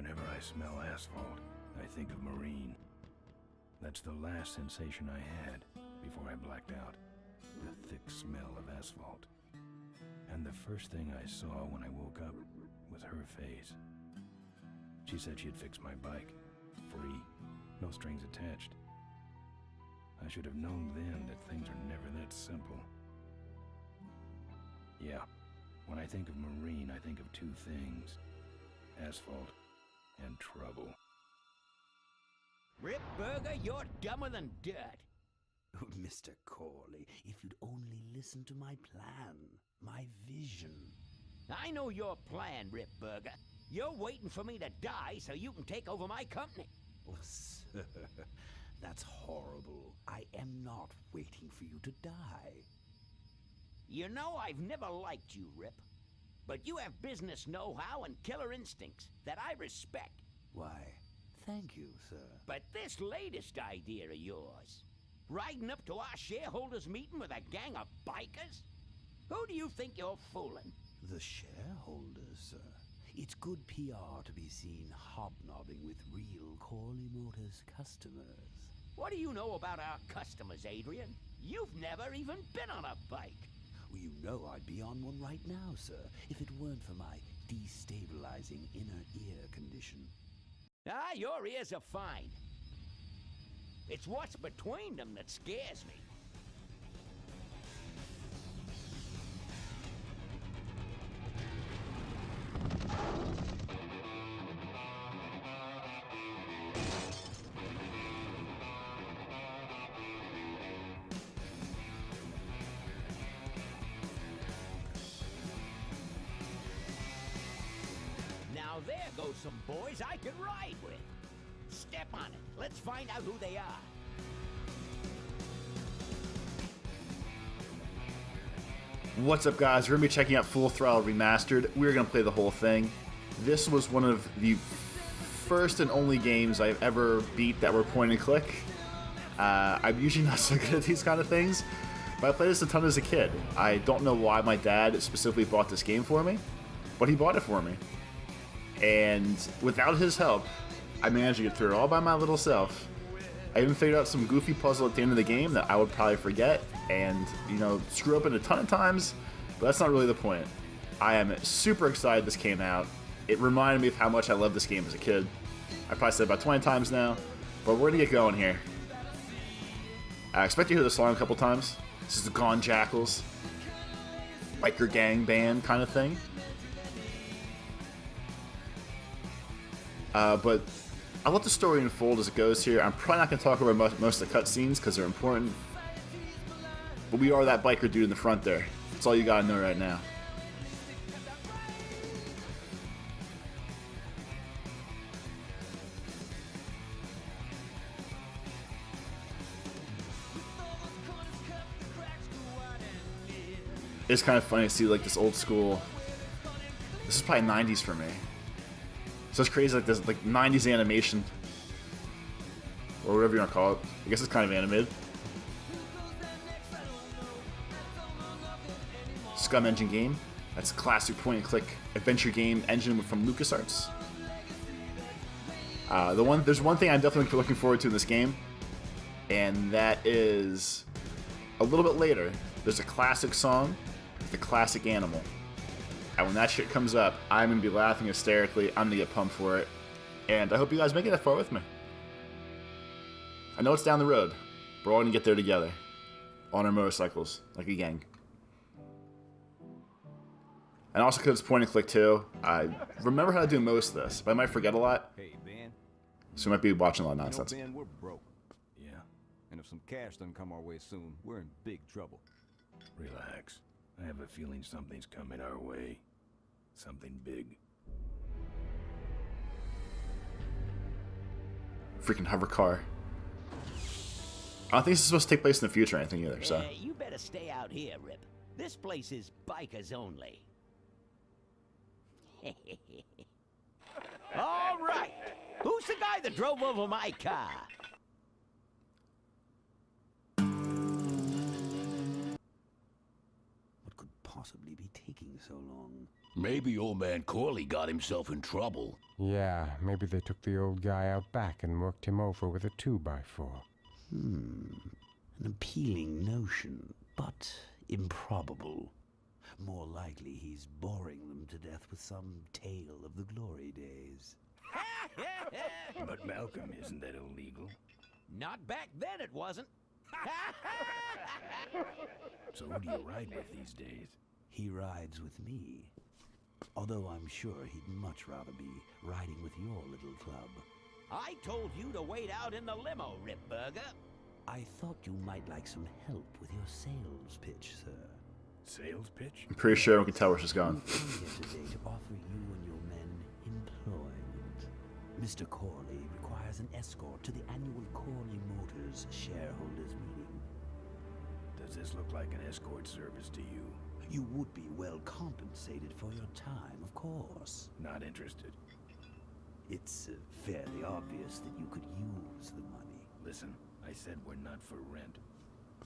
Whenever I smell asphalt, I think of Marine. That's the last sensation I had before I blacked out. The thick smell of asphalt. And the first thing I saw when I woke up was her face. She said she'd fix my bike. Free. No strings attached. I should have known then that things are never that simple. Yeah, when I think of Marine, I think of two things. Asphalt and trouble. Rip Burger, you're dumber than dirt. Oh, Mr. Corley, if you'd only listen to my plan, my vision. I know your plan, Rip Burger. You're waiting for me to die so you can take over my company. Oh, sir, that's horrible. I am not waiting for you to die. You know I've never liked you, Rip. But you have business know-how and killer instincts that I respect. Why, thank you, sir. But this latest idea of yours, riding up to our shareholders' meeting with a gang of bikers? Who do you think you're fooling? The shareholders, sir. It's good PR to be seen hobnobbing with real Corley Motors customers. What do you know about our customers, Adrian? You've never even been on a bike. Well, you know I'd be on one right now, sir, if it weren't for my destabilizing inner ear condition. Ah, your ears are fine. It's what's between them that scares me. Now there goes some boys I can ride with. Step on it. Let's find out who they are. What's up, guys? We're going to be checking out Full Throttle Remastered. We're going to play the whole thing. This was one of the first and only games I've ever beat that were point and click. I'm usually not so good at these kind of things, but I played this a ton as a kid. I don't know why my dad specifically bought this game for me, but he bought it for me. And without his help, I managed to get through it all by my little self. I even figured out some goofy puzzle at the end of the game that I would probably forget and, you know, screw up in a ton of times, but that's not really the point. I am super excited this came out. It reminded me of how much I loved this game as a kid. I probably said it about 20 times now, but we're gonna get going here. I expect to hear this song a couple times. This is the Gone Jackals, biker gang band kind of thing. But I'll let the story unfold as it goes here. I'm probably not going to talk about most of the cutscenes because they're important. But we are that biker dude in the front there. That's all you got to know right now. It's kind of funny to see like this old school. This is probably 90s for me. So it's crazy, like this, like 90s animation, or whatever you want to call it. I guess it's kind of animated. Scum Engine game. That's a classic point-and-click adventure game engine from LucasArts. There's one thing I'm definitely looking forward to in this game, and that is a little bit later. There's a classic song with a classic animal. And when that shit comes up, I'm going to be laughing hysterically. I'm going to get pumped for it. And I hope you guys make it that far with me. I know it's down the road. We're all going to get there together. On our motorcycles, like a gang. And also because it's point and click too, I remember how to do most of this, but I might forget a lot. Hey, Ben. So we might be watching a lot of nonsense. You know, Ben, we're broke. Yeah, And if some cash doesn't come our way soon, we're in big trouble. relax. I have a feeling something's coming our way. Something big. Freaking hover car. I don't think this is supposed to take place in the future or anything either, so. You better stay out here, Rip. This place is bikers only. All right. Who's the guy that drove over my car? What could possibly be taking so so long. Maybe old man Corley got himself in trouble. Yeah, maybe they took the old guy out back and worked him over with a 2x4. An appealing notion, but improbable. More likely he's boring them to death with some tale of the glory days. But Malcolm, isn't that illegal? Not back then, it wasn't. So who do you ride with these days? He rides with me. Although I'm sure he'd much rather be riding with your little club. I told you to wait out in the limo, Ripburger. I thought you might like some help with your sales pitch, sir. Sales pitch? I'm pretty sure we can tell where she's going. I'm here today to offer you and your men employment. Mr. Corley requires an escort to the annual Corley Motors shareholders meeting. Does this look like an escort service to you? You would be well compensated for your time, of course. Not interested. It's fairly obvious that you could use the money. Listen, I said we're not for rent.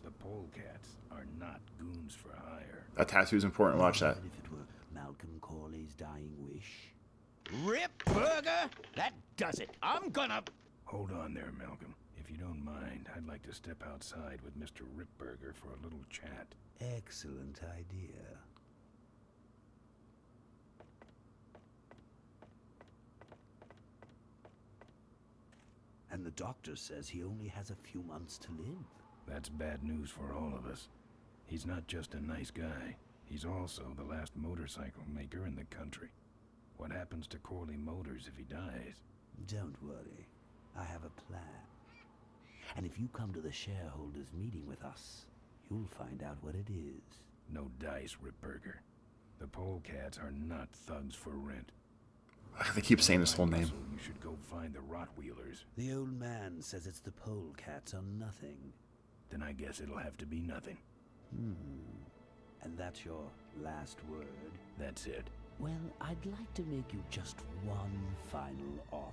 The Polecats are not goons for hire. That tattoo's important. Watch that. Even if it were Malcolm Corley's dying wish. Ripburger? That does it. I'm gonna... Hold on there, Malcolm. If you don't mind, I'd like to step outside with Mr. Ripburger for a little chat. Excellent idea. And the doctor says he only has a few months to live. That's bad news for all of us. He's not just a nice guy. He's also the last motorcycle maker in the country. What happens to Corley Motors if he dies? Don't worry. I have a plan. And if you come to the shareholders meeting with us, you'll find out what it is. No dice, Ripburger. The Polecats are not thugs for rent. They keep saying this whole name. Russell, you should go find the Rottwheelers. The old man says it's the Polecats or nothing. Then I guess it'll have to be nothing. And that's your last word? That's it. Well, I'd like to make you just one final offer.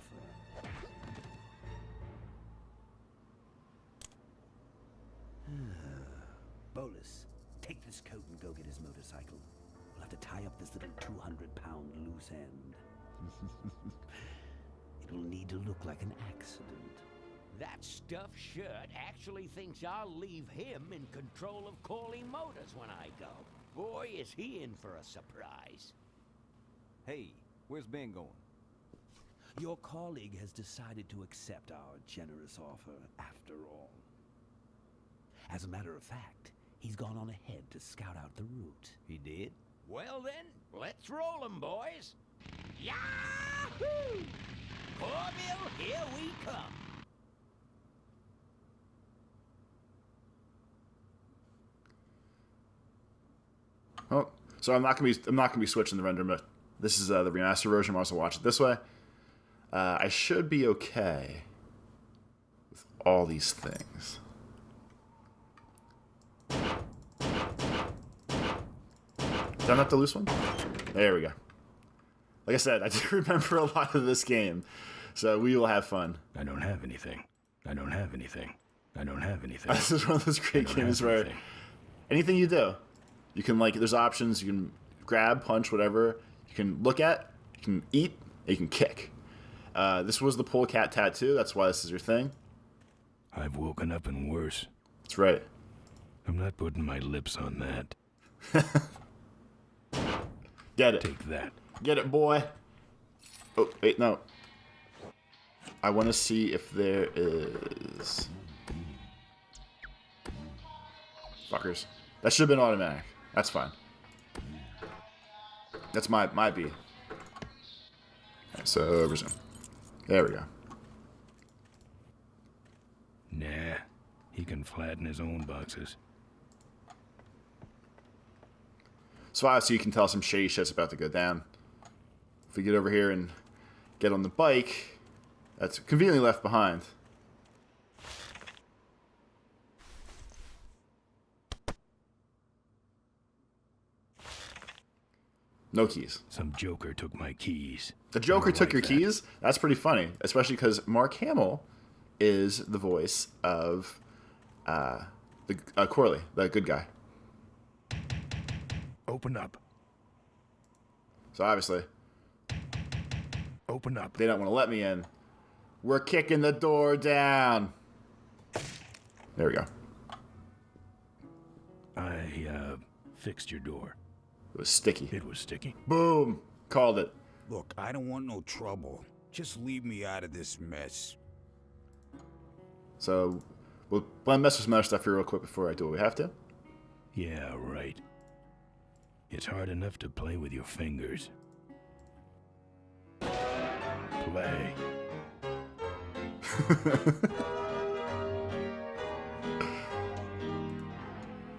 Bolus, take this coat and go get his motorcycle. We'll have to tie up this little 200-pound loose end. It'll need to look like an accident. That stuffed shirt actually thinks I'll leave him in control of Corley Motors when I go. Boy, is he in for a surprise. Hey, where's Ben going? Your colleague has decided to accept our generous offer after all. As a matter of fact, he's gone on ahead to scout out the route. He did? Well then, let's roll 'em, boys. Yahoo! Corville, here we come. Oh, so I'm not gonna be switching the render, but this is the remaster version. I'll also watch it this way. I should be okay with all these things. Did I not the loose one? There we go. Like I said, I do remember a lot of this game, so we will have fun. I don't have anything. I don't have anything. I don't have anything. This is one of those great games where anything you do, you can, like, there's options. You can grab, punch, whatever. You can look at, you can eat, and you can kick. This was the Polecat tattoo. That's why this is your thing. I've woken up and worse. That's right. I'm not putting my lips on that. Get it. Take that. Get it, boy. Oh, wait, no. I want to see if there is... Fuckers. That should have been automatic. That's fine. That's my B. Okay, so, resume. There we go. Nah, he can flatten his own boxes. So obviously you can tell some shady shit's about to go down. If we get over here and get on the bike, that's conveniently left behind. No keys. Some joker took my keys. The Joker took your that. keys? That's pretty funny, especially because Mark Hamill is the voice of Corley, the good guy. Open up. So obviously, Open up. they don't want to let me in. We're kicking the door down. There we go. I fixed your door. It was sticky. It was sticky. Boom. Called it. Look, I don't want no trouble. Just leave me out of this mess. So, we'll mess with some other stuff here real quick before I do what we have to. Yeah, right. It's hard enough to play with your fingers. Play.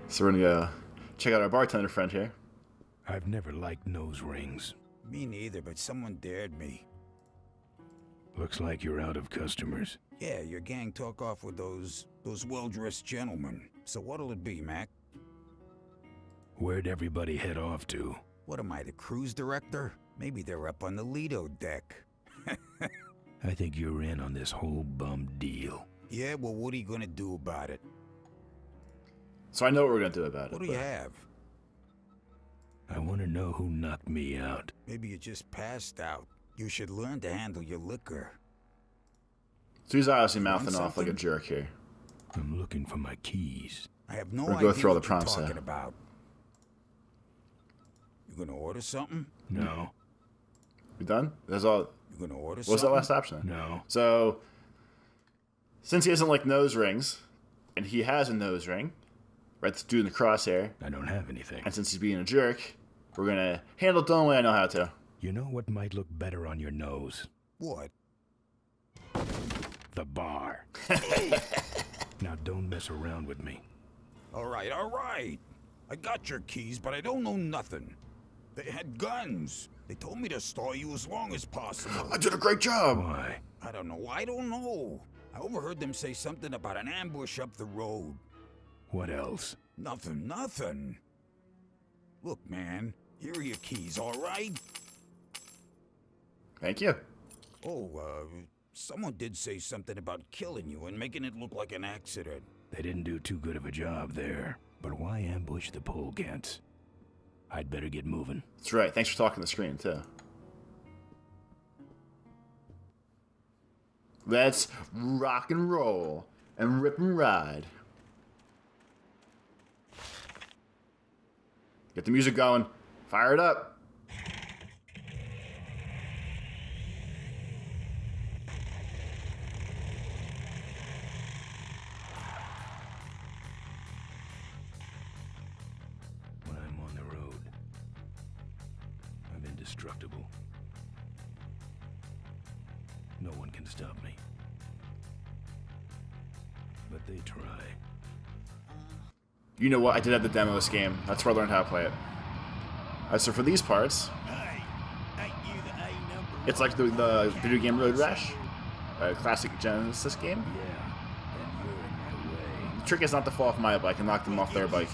So we're gonna check out our bartender friend here. I've never liked nose rings. Me neither, but someone dared me. Looks like you're out of customers. Yeah, your gang took off with those well-dressed gentlemen. So what'll it be, Mac? Where'd everybody head off to? What am I, the cruise director? Maybe they're up on the Lido deck. I think you're in on this whole bum deal. Yeah, well, what are you gonna do about it? So I know what we're gonna do about it. What do you but- have? I want to know who knocked me out. Maybe you just passed out. You should learn to handle your liquor. So he's obviously mouthing Want off like a something? jerk here. I'm looking for my keys. I have no We're gonna idea go through all what the you're prompts, talking huh? about. You gonna order something? No, We done? That's all. You gonna order What was something? that last option? no. So, since he doesn't like nose rings, and he has a nose ring, right, this dude in the crosshair, I don't have anything. and since he's being a jerk, we're gonna handle it the only way I know how to. You know what might look better on your nose? What? The bar. Now don't mess around with me. All right, all right. I got your keys, but I don't know nothing. They had guns. They told me to stall you as long as possible. I did a great job! Why? I don't know. I I overheard them say something about an ambush up the road. What else? Nothing. Look, man, here are your keys, all right? Thank you. Oh, someone did say something about killing you and making it look like an accident. They didn't do too good of a job there. But why ambush the Polecats? I'd better get moving. That's right. Thanks for talking to the screen, too. Let's rock and roll and rip and ride. Get the music going. Fire it up. When I'm on the road, I'm indestructible. No one can stop me. But they try. You know what? I did have the demo of this game. That's where I learned how to play it. So for these parts, it's like the video game Road Rash, a classic Genesis game. Yeah, and you're in my way. The trick is not to fall off my bike and knock them off their bike.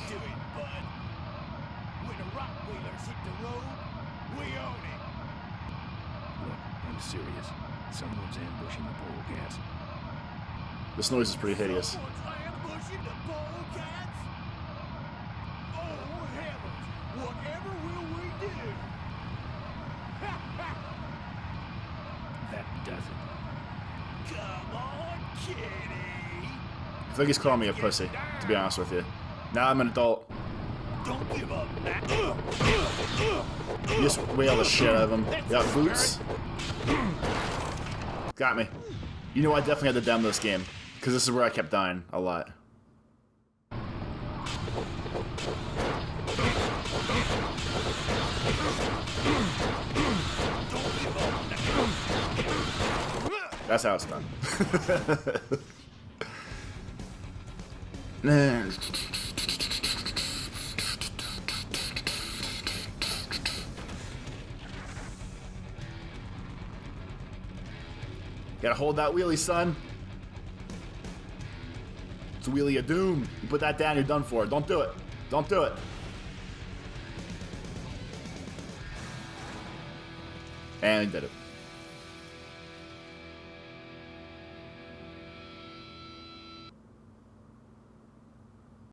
Look, I'm serious. Someone's ambushing the Polecats. This noise is pretty hideous. That does it. Come on, kitty! I feel like he's calling me a pussy, to be honest with you. Now I'm an adult. Don't give up, Mac. You just wail the shit out of him. You got boots. Got me. You know I definitely had to demo this game, because this is where I kept dying a lot. That's how it's done. Gotta hold that wheelie, son. It's a wheelie of doom. You put that down, you're done for. Don't do it. Don't do it. And he did it.